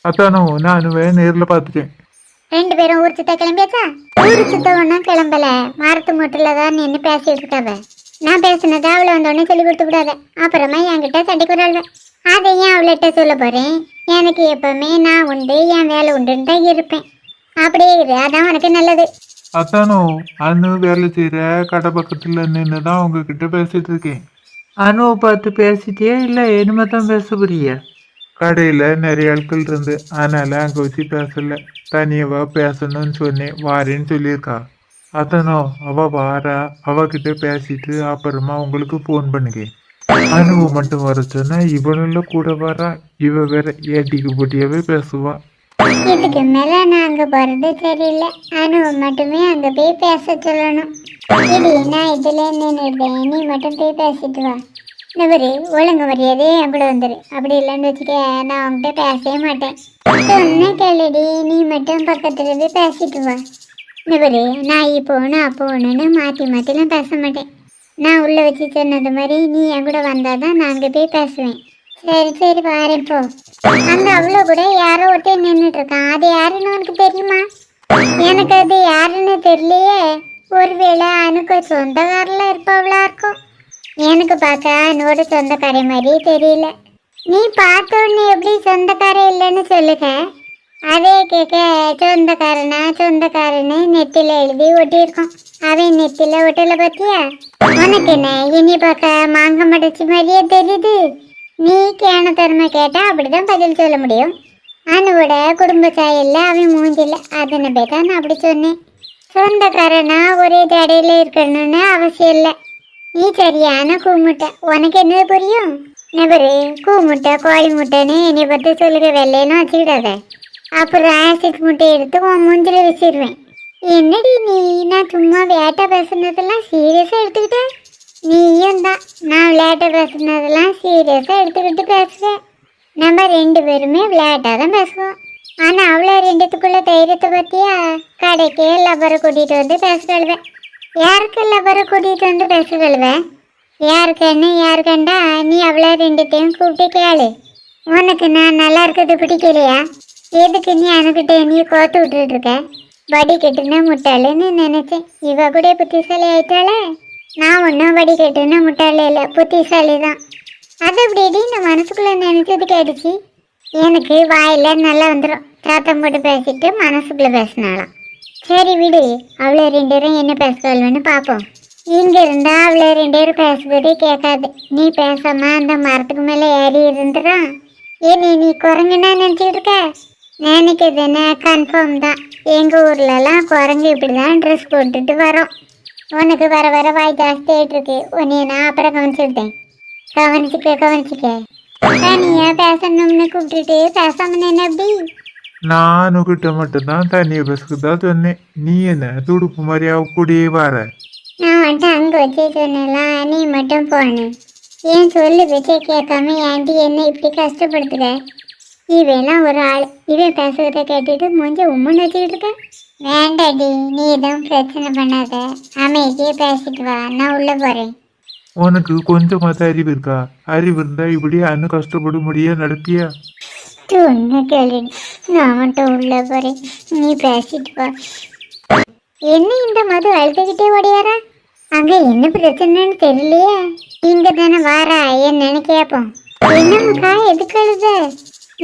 அத்தானோ நானுவே நேர்ல பாத்துட்டேன். 2 பேரும் ஊர் சுத்த கிளம்பியாச்சா? ஊர் சுத்த ஒன்னும் கிளம்பல, மரத்து மூட்டில தான் நின்று பேசிட்டு இருக்காவ. நான் பேசினதை அவளை வந்தோடனே சொல்லி கொடுத்து விடாத, அப்புறமா என்கிட்ட சண்டைக்கு விடாத. அதை ஏன் அவள்கிட்ட சொல்ல போறேன்? எனக்கு எப்பவுமே நான் உண்டு, என் வேலை உண்டுன்னு தான் இருப்பேன். அப்படியே இரு, அதான் உனக்கு நல்லது. அத்தானோ அனு வேலை செய்யற கடை பக்கத்துல நின்னுதான் உங்ககிட்ட பேசிட்டு இருக்கேன். அனுவை பார்த்து பேசிட்டியா இல்லை இனிமே தான் பேச போறியா? கடையில நிறைய ஆட்கள் இருந்து அதனால அங்க வச்சு பேசல, தனியவா பேசணும்னு சொன்னேன், வாரேன்னு சொல்லியிருக்கா. அத்தானோ அவ வாரா, அவகிட்ட பேசிட்டு அப்புறமா உங்களுக்கு போன் பண்ணுங்க. அனுவை மட்டும் வர சொன்னா இவனுள்ள கூட வரா, இவ வேற ஏட்டிக்கு போட்டியாவே பேசுவா. இதுக்கு மேல நான் அங்க போறது சரியில்லை. அனுவை மட்டுமே அங்க போய் பேச சொல்லணும். இது நான் இதுல நின்றுடுறேன், நீ மட்டும் போய் பேசிட்டு வா. இந்த ஒழுங்கு மரியாதை என் கூட வந்துரு. அப்படி இல்லைன்னு வச்சுக்க, நான் உன்கிட்ட பேசவே மாட்டேன். சொன்ன கேளுடி, நீ மட்டும் பக்கத்துல போய் பேசிட்டு வா. இந்த நான் இப்போன்னு அப்போன்னு மாற்றி மாற்றிலாம் பேச மாட்டேன். நான் உள்ள வச்சு சொன்னது மாதிரி நீ என் கூட வந்தாதான் நான் அங்கே போய் பேசுவேன். சரி சரி பாருப்போ. அங்க அவ்வளோ கூட யாரோ ஒருத்தர் நின்றுட்டு இருக்கான். அது யாருன்னு உனக்கு தெரியுமா? எனக்கு அது யாருன்னு தெரியலையே. ஒருவேளை அனுக்கு சொந்தக்காரில் இருப்பவளா இருக்கும். எனக்கு பார்க்க அனோட சொந்தக்காரை மாதிரி தெரியல. நீ பார்த்த உடனே எப்படி சொந்தக்காரே இல்லைன்னு சொல்லுங்க. அதே கேட்க சொந்தக்காரன்னு நெத்தில எழுதி ஒட்டியிருக்கோம். அவன் நெத்தில ஒட்டல பத்தியா? உனக்கு என்ன இனி பார்க்க மாங்க மடைச்சி மாதிரியே தெரியுது. நீ கேன திறமை கேட்டா அப்படிதான் பதில் சொல்ல முடியும். அனுவோட குடும்ப சாயல்ல அவன் மூஞ்சில்ல, அதனை போய் தான் நான் அப்படி சொன்னேன். சொந்தக்காரனா ஒரே ஜடையில இருக்கணும்னு அவசியம் இல்லை. நீ சரியான கூமுட்டை, உனக்கு என்ன புரியும்? நபரு கூமுட்டை கோழி முட்டைன்னு என்னை பற்றி சொல்லுற வெள்ளைன்னு வச்சுக்கிடாத. அப்புறம் ஆசிட் முட்டை எடுத்து உன் மூஞ்சில வச்சிருவேன். என்னடி நீ, நான் சும்மா விளையாட்டா பேசுனதெல்லாம் சீரியஸாக எடுத்துக்கிட்டேன். நீயும் தான் நான் விளையாட்டை பேசுனதெல்லாம் சீரியஸாக எடுத்துக்கிட்டு பேசுவேன். நம்ம 2 பேருமே விளையாட்டாக தான் பேசுவோம். ஆனால் அவ்வளோ 2த்துக்குள்ள தைரியத்தை பற்றியா? கடைக்கு லப்பரை கூட்டிகிட்டு வந்து பேச கழுவேன். யாருக்கு லப்பரை கூட்டிகிட்டு வந்து பேச கழுவேன்? யாருக்கன்னு யாருக்கண்டா நீ அவ்வளோ 2த்தையும் கூப்பிட்டு கேளு. உனக்கு நான் நல்லா இருக்கிறது பிடிக்கலையா? எதுக்கு நீ அனுக்கிட்ட நீ கோத்து விட்டுட்டு இருக்க? வடி கட்டுனா முட்டாளுன்னு நினைச்சேன். இவ கூட புத்திசாலி ஆயிட்டாளே. நான் ஒன்றும் வடி கட்டுனா முட்டாளே இல்லை, புத்திசாலி தான். அது அப்படி நான் மனசுக்குள்ள நினைச்சது கேட்டுச்சு. எனக்கு வாயில நல்லா வந்துடும். சாத்தம் போட்டு பேசிட்டு மனசுக்குள்ள பேசினாலாம். சரி விடு, அவ்வளோ 2 பேரும் என்ன பேசுவாள்னு பார்ப்போம். இங்க இருந்தா அவ்வளோ 2 பேரும் பேசுறதே கேட்காது. நீ பேசாம அந்த மரத்துக்கு மேலே ஏறி இருந்துடான். ஏன் நீ குரங்குன்னா நினச்சிக்கிட்டு இருக்க? நினைக்கிறது என்ன கன்ஃபார்ம் தான். எங்கள் ஊர்லலாம் குரங்கு இப்படி தான் ட்ரெஸ் போட்டுட்டு வரோம். உனக்கு வர வர வாய் ஜாஸ்தி ஆகிட்டு இருக்கு. உன்னைய நான் அப்புறம் கவனிச்சுட்டேன். கவனிச்சுக்க. தனியாக பேசணும்னு கூப்பிட்டுட்டு பேசாமல் என்ன எப்படி? நானுகிட்ட மட்டும்தான் தனியாக பேசுறதா சொன்னேன். நீ என்ன துடுப்பு மாதிரியா கூடியே வர? நான் வந்துட்டு அங்கே வச்சே சொன்னலாம், நீ மட்டும் போனேன். ஏன் சொல்லு வச்சே கேட்காம ஏன்டி என்ன இப்படி கஷ்டப்படுத்துற? இவெல்லாம் ஒரு ஆள், இவன் பேசுகிறத கேட்டுட்டு மூஞ்சி உம்முன்னு வச்சுக்கிட்டு இருக்க. வேண்டாடி, நீ எதுவும் பிரச்சனை பண்ணாத, அமைதியே பேசிட்டு வா, நான் உள்ள போறேன். உனக்கு கொஞ்சமாவது அறிவு இருக்கா? அறிவு இருந்தா இப்படி அனு கஷ்டப்பட முடிய நடப்பியா? ஒன்று கேளு, நான் மட்டும் உள்ள போறேன், நீ பேசிட்டு வா. என்ன இந்த மது அழுதுகிட்டே ஓடியாரா? அங்க என்ன பிரச்சனைன்னு தெரியலையே. இங்க தானே வாரா, என்னன்னு கேட்போம். என்னம்க்கா எதுக்கு அழுத?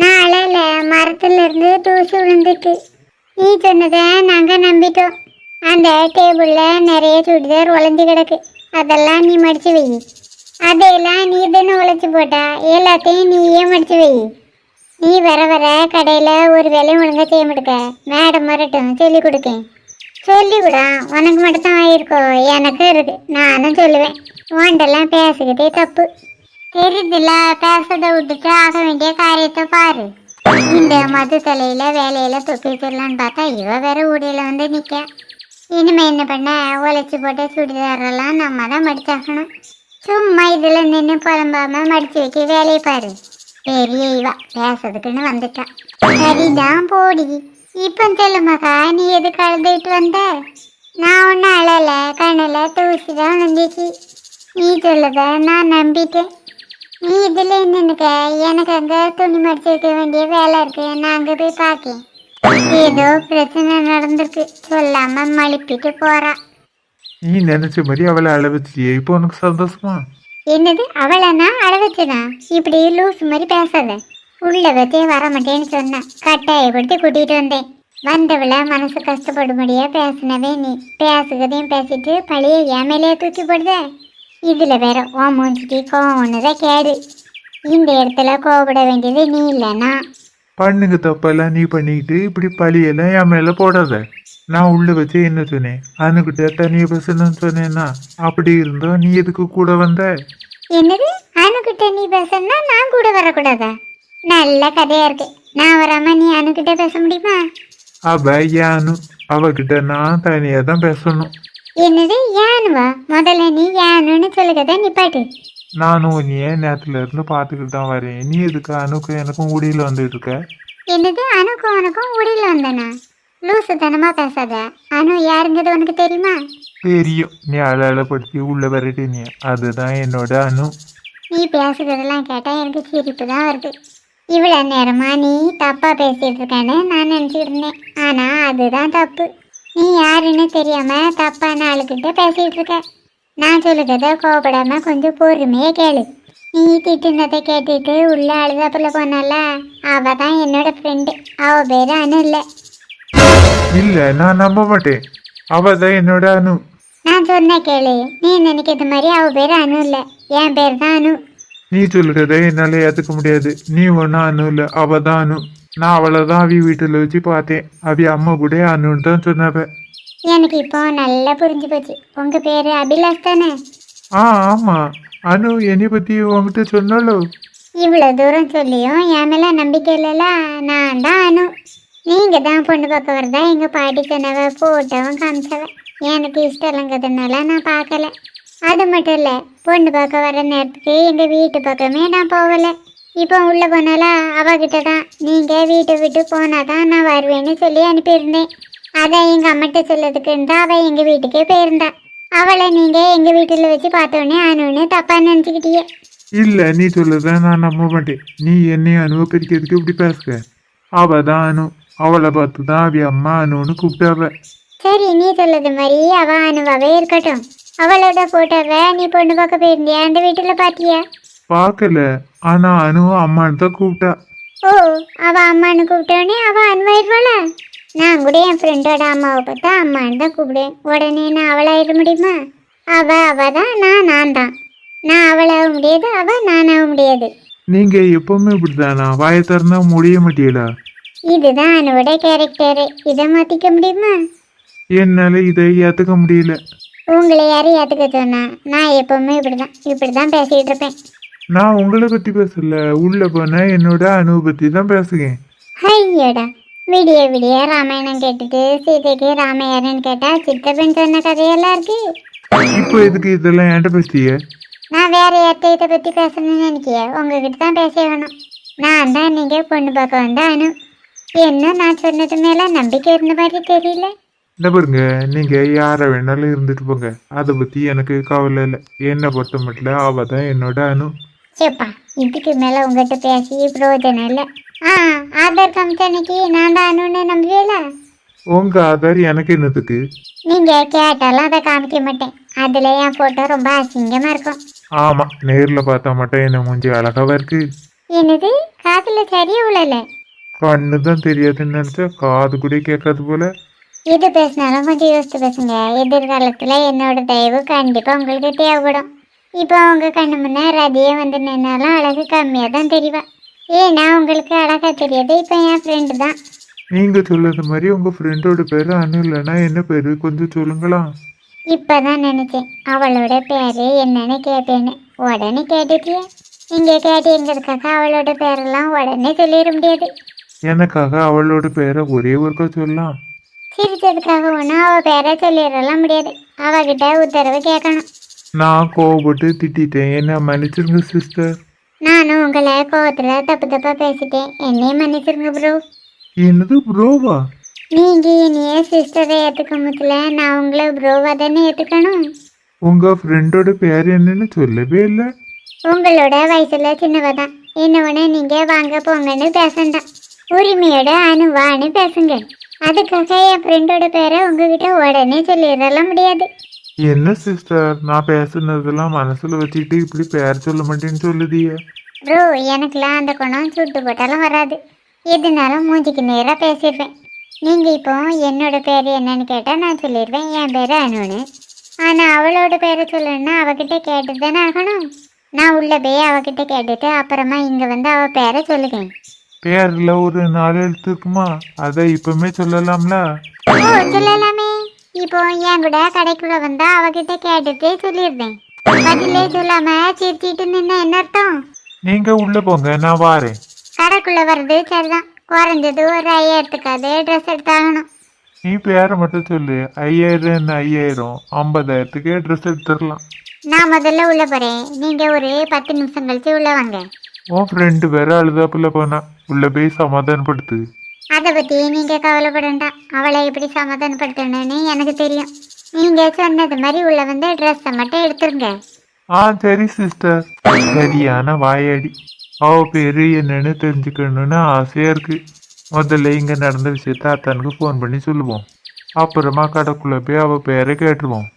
நான் அழல, மரத்துல இருந்து தூசி விழுந்துட்டு. நீ சொன்னதை நாங்கள் நம்பிட்டோம். அந்த டேபிளில் நிறைய சுடிதார் உழைஞ்சி கிடக்கு, அதெல்லாம் நீ மடித்து வை. அதையெல்லாம் நீ தானே உழைச்சி போட்டா, எல்லாத்தையும் நீயே மடித்து வை. நீ வர வர கடையில் ஒரு வேலையும் ஒழுங்காக செய்ய மாட்டுக்க. மேடம் வரட்டும், சொல்லி கொடுக்கேன். சொல்லிவிடா, உனக்கு மட்டும்தான் ஆயிருக்கோ, எனக்கு இருக்கு, நானும் சொல்லுவேன். உன்டெல்லாம் பேசுகிறதே தப்பு தெரியுதுல்ல. பேசதை விட்டுட்டு ஆக வேண்டிய காரியத்தை பாரு. இந்த மது தலையில வேலையில தொப்பி வச்சிடலான்னு பார்த்தா இவ வேற ஊடையில வந்து நிற்க. இனிமே என்ன பண்ண, உழைச்சி போட்ட சுடிதாரெல்லாம் நம்ம தான் மடிச்சாக்கணும். சும்மா இதுல நின்று புலம்பாம மடிச்சு வைக்க வேலையை பாரு. பெரிய இவா பேசுறதுக்குன்னு வந்துட்டா. சரிதான் போடி. இப்போ சொல்லுமாக்கா, நீ எதுக்கு அழுதுட்டு வந்த? நான் ஒன்றும் அழல, கண்ணில் தூசி தான் வந்துச்சு. நீ சொல்லத நான் நம்பிட்டேன். நீ இதில் நின்னுக்க, எனக்கு அங்கே துணி மடிச்சு வைக்க வேண்டிய வேலை இருக்கு, நான் அங்கே போய் பார்க்கேன். ஏதோ பிரச்சனை நடந்திருக்கு, சொல்லாம மழுப்பிட்டு போறா. நீ நினைச்ச மாதிரி அவளை அழ வச்சியே, இப்போ உனக்கு சந்தோஷமா? என்னது அவளை நான் அழ வச்சதா? இப்படி லூஸ் மாதிரி பேசாத. உள்ள வச்சே வர மாட்டேன்னு சொன்னேன், கட்டாயப்படுத்தி கூட்டிகிட்டு வந்தேன். வந்தவளை மனசு கஷ்டப்படும்படியா பேசினவே நீ. பேசுகதையும் பேசிட்டு பழைய ஏமையிலே தூக்கி போடுத. இதுல வேற ஓ மூஞ்சிட்டு கோவம் ஒண்ணுதான் கேடு. இந்த இடத்துல கோவப்பட வேண்டியது நீ இல்லைன்னா. பண்ணுங்க தப்பெல்லாம் நீ பண்ணிக்கிட்டு இப்படி பழியெல்லாம் என் மேல போடாத. நான் உள்ள வச்சு என்ன சொன்னேன்? அனுக்கிட்ட தனியா பேசணும்னு சொன்னேன்னா? அப்படி இருந்தோம் நீ எதுக்கு கூட வந்த? என்னது அணுகிட்ட நீ பேசணும்னா நான் கூட வரக்கூடாதா? நல்ல கதையா இருக்கு. நான் வராம நீ அணுகிட்ட பேச முடியுமா? அவ யானு, அவகிட்ட நான் தனியா தான் பேசணும். என்னது யானுவா? முதல்ல நீ யானுன்னு சொல்லுகதா நிப்பாட்டு. நானும் உன்னைய நேரத்துல இருந்து பார்த்துக்கிட்டு தான் வரேன். நீ எதுக்கு அனுக்கும் எனக்கும் ஊடியில் வந்துட்டு இருக்க? என்னது அணுக்கும் உடையில வந்தனா? லூசு தனமா பேசாத. அணு யாருங்கிறது உனக்கு தெரியுமா? தெரியும், நீ அழப்படுத்தி உள்ள வரட்டு நீ. அதுதான் என்னோட அணு. நீ பேசுறதெல்லாம் கேட்டா எனக்கு சிரிப்பு தான் வருது. இவ்வளோ நேரமா நீ தப்பா பேசிட்டு இருக்கேன்னு நான் நினச்சிட்டு இருந்தேன். ஆனா அதுதான் தப்பு. நீ யாருன்னு தெரியாம தப்பான ஆளுக்கிட்ட பேசிட்டு இருக்க. நான் சொல்லுறத கோவப்படாம கொஞ்சம் பொறுமையே கேளு. நீ திட்டுனதை கேட்டுட்டு உள்ள அழுதாப்புல போனால, அவ தான் என்னோட ஃப்ரெண்டு. அவ பேரு அனு இல்லை. இல்ல, நான் நம்ப மாட்டேன். அவ தான் என்னோட அணு. நான் சொன்ன கேளு. நீ நினைக்கிறது மாதிரி அவ பேரு அனு இல்லை, என் பேர் தான் அனு. நீ சொல்லுறத என்னால ஏத்துக்க முடியாது. நீ ஒன்னும் அணு இல்ல, அவ தான் அணு. நான் அவளை தான் அவி வீட்டுல வச்சு பார்த்தேன். அவி அம்மா கூட அணுன்னு தான் சொன்னவ. எனக்கு இப்போ நல்லா புரிஞ்சு போச்சு. உங்க பேரு அபிலாஷ் தானே? ஆமா, அனு என்னை பத்தி உங்ககிட்ட சொன்னாலோ? இவ்வளவு தூரம் சொல்லியும் என் மேல நம்பிக்கை இல்லைல்ல. நான் தான் அனு. நீங்க தான் பொண்ணு பார்க்க வரதா எங்க பாட்டி சொன்னவ, போட்டோவும் காமிச்சவ. எனக்கு இஷ்டம் இல்லைங்கிறதுனால நான் பார்க்கல. அது மட்டும் இல்லை, பொண்ணு பார்க்க வர நேரத்துக்கு எங்கள் வீட்டு பக்கமே நான் போகலை. இப்போ உள்ளே போனாலா அவகிட்ட தான் நீங்கள் வீட்டை விட்டு போனாதான் நான் வருவேன்னு சொல்லி அனுப்பியிருந்தேன். அதை எங்கள் அம்மாட்ட சொல்லதுக்குன்னு தான் அவள் எங்கள் வீட்டுக்கே போயிருந்தா. அவளை நீங்கள் எங்கள் வீட்டில் வச்சு பார்த்தோன்னே அனுன்னு தப்பாக நினச்சிக்கிட்டியே. இல்ல, நீ சொல்லுறத நான் நம்ப மாட்டேன். நீ என்னை அணுவை பிரிக்கிறதுக்கு இப்படி பேசுக. அவ தான் அணு. அவளை பார்த்து தான் அவி அம்மா அணுன்னு கூப்பிட்டாவ. சரி, நீ சொல்லது மாதிரி அவள் அனுவாவே இருக்கட்டும். அவளோட போட்டோவை நீ பொண்ணு பார்க்க போயிருந்தியா? அந்த வீட்டில் பார்த்தியா? பார்க்கல, ஆனா அணு அம்மான்னு தான் கூப்பிட்டா. ஓ, அவள் அம்மானு கூப்பிட்டோடனே அவள் அன்வாயிடுவாளா? நான் கூட என் ஃப்ரெண்டோட அம்மாவை பார்த்தா அம்மான்னு தான் கூப்பிடுவேன். உடனே நான் அவளாயிட முடியுமா? அவள் தான், நான் தான். நான் அவளாக முடியாது, நான் ஆக முடியாது. நீங்க எப்பவுமே இப்படிதானா? வாயை திறந்தா முடிய மாட்டீங்களா? இதுதான் அவனோட கேரக்டரு. இதை மாற்றிக்க முடியுமா? என்னால இதை ஏத்துக்க முடியல. உங்களை யாரும் ஏற்றுக்க சொன்னா? நான் எப்பவுமே இப்படி தான் பேசிகிட்டு இருப்பேன். நான் உங்களை பத்தி பேசல, உள்ள போன என்னோட அணுவை பத்தி தான் பேசுகிறேன். ஐயோடா, விடிய விடிய ராமாயணம் கேட்டுட்டு சீதைக்கு ராமையாருன்னு கேட்டா சித்தப்பன் சொன்ன கதையெல்லாம் இருக்கு. இப்போ எதுக்கு இதெல்லாம் என்கிட்ட பேசிய? நான் வேற யார்கிட்ட இதை பற்றி பேசணும்னு நினைக்கிய? உங்ககிட்ட தான் பேச வேணும். நான் தான் நீங்கள் பொண்ணு பார்க்க வந்த அனு. என்ன நான் சொன்னது மேலே நம்பிக்கை இருந்த மாதிரி தெரியல. என்ன பாருங்க, நீங்க யாரை வேணாலும் இருந்துட்டு போங்க. அதை பத்தி எனக்கு கவலை இல்லை. என்னை பொறுத்த மட்டும் அவ தான் என்னோட அணு. சேப்பா, இதுக்கு மேலே உங்ககிட்ட பேசி பிரயோஜனம் இல்லை. ஆதார் காமிச்சன்னைக்கு நான் தான் அனுன்னு நம்புவீல? உங்க ஆதார் எனக்கு என்னத்துக்கு? நீங்கள் கேட்டாலும் அதை காமிக்க மாட்டேன். அதில் என் ஃபோட்டோ ரொம்ப அசிங்கமாக இருக்கும். ஆமா, நேர்ல பார்த்தா மட்டும் என்ன மூஞ்சி அழகாவா இருக்கு. என்னது காதில் சரியா உள்ளல? கண்ணு தான் தெரியாதுன்னு நினைச்சா காது கூட கேட்காது போல. எது பேசினாலும் கொஞ்சம் யோசிச்சு பேசுங்க. எதிர்காலத்தில் என்னோட தயவு கண்டிப்பாக உங்களுக்கு தேவைப்படும். இப்போ உங்கள் கண்ணு முன்னே ரதியே வந்து நின்னாலும் அழகு கம்மியாக தான் தெரிவா. ஏன்னா உங்களுக்கு அழகாக தெரியாது. இப்போ என் ஃப்ரெண்டு தான். நீங்க சொல்லுற மாதிரி உங்க ஃப்ரெண்டோட பேரு அனு இல்லைன்னா என்ன பேரு கொஞ்சம் சொல்லுங்களா? இப்போ தான் நினச்சேன் அவளோட பேர் என்னன்னு கேட்பேன்னு. உடனே கேட்டுட்டியே. நீங்கள் கேட்டீங்கிறதுக்காக அவளோட பேரெல்லாம் உடனே சொல்லிட முடியாது. எனக்காக அவளோட பேரை ஒரே ஒருக்கா சொல்லலாம். சிரிச்சதுக்காக ஒன்றும் அவள் பேரை சொல்லிடலாம் முடியாது. அவகிட்ட உத்தரவு கேட்கணும். நான் கோவப்பட்டு திட்டேன், என்ன மன்னிச்சிருங்க சிஸ்டர். நானும் உங்களை கோவத்தில் தப்பு தப்பாக பேசிட்டேன், என்னையும் மன்னிச்சிருங்க ப்ரோ. என்னது ப்ரோவா? நீங்க என்னைய சிஸ்டரை ஏத்துக்க முத்துல நான் உங்களை ப்ரோவா தானே ஏத்துக்கணும். உங்க ஃப்ரெண்டோட பேர் என்னன்னு சொல்லவே இல்லை. உங்களோட வயசுல சின்னவ தான். என்னவொன்னு நீங்க வாங்க போங்கன்னு பேசண்டாம். உரிமையோட அணுவான்னு பேசுங்க. அதுக்காக என் ஃப்ரெண்டோட பேரை உங்ககிட்ட உடனே சொல்லிடலாம் முடியாது. என்ன சிஸ்டர், நான் பேசுனதெல்லாம் மனசுல வச்சுக்கிட்டு இப்படி பேர் சொல்ல மாட்டேன்னு சொல்லுதிய. ப்ரோ, எனக்குலாம் அந்த குணம் சுட்டு போட்டாலும் வராது. எதுனாலும் மூஞ்சிக்கு நேராக பேசிடுவேன். நீங்கள் இப்போ என்னோட பேர் என்னன்னு கேட்டால் நான் சொல்லிடுவேன் என் பேர் அனுன்னு. ஆனால் அவளோட பேரை சொல்லணும்னா அவகிட்ட கேட்டு தானே ஆகணும். நான் உள்ள போய் அவகிட்ட கேட்டுட்டு அப்புறமா இங்கே வந்து அவள் பேரை சொல்லுவேன். பேர்ல ஒரு 4 எழுத்து இருக்குமா, அதை இப்பவுமே சொல்லலாம்ல? ஓ, சொல்லலாமே. இப்போ என் கூட கடைக்குள்ள வந்தா அவகிட்ட கேட்டுட்டு சொல்லிடுவேன். பதிலே சொல்லாம சிரிச்சிட்டு நின்னா என்ன அர்த்தம்? நீங்க உள்ள போங்க, நான் வாரேன். கடைக்குள்ள வர்றது சரிதான். குறைஞ்சது ஒரு 5000த்துக்காவது ட்ரெஸ் எடுத்தாகணும். நீ பேரை மட்டும் சொல்லு. 5000 என்ன 5000, 50,000த்துக்கே ட்ரெஸ் எடுத்துடலாம். நான் முதல்ல உள்ள போறேன். நீங்க ஒரு 10 நிமிஷம் கழிச்சு உள்ள வாங்க. உன் ஃப்ரெண்டு வேற அழுதாப்புல போனா, உள்ள போய் சமாதானப்படுத்து. அதை பத்தி நீங்க கவலைப்படண்டா. அவளை எப்படி சமாதானப்படுத்தணும்னு எனக்கு தெரியும். நீங்க சொன்னது மாதிரி உள்ள வந்து ட்ரெஸ்ஸை மட்டும் எடுத்துருங்க. சரி சிஸ்டர். சரியான வாயாடி. அவ பேரு என்னன்னு தெரிஞ்சுக்கணும்னு ஆசையா இருக்கு. முதல்ல இங்க நடந்த விஷயத்த அத்தானுக்கு ஃபோன் பண்ணி சொல்லுவோம். அப்புறமா கடைக்குள்ள போய் அவ பேரை கேட்டுருவோம்.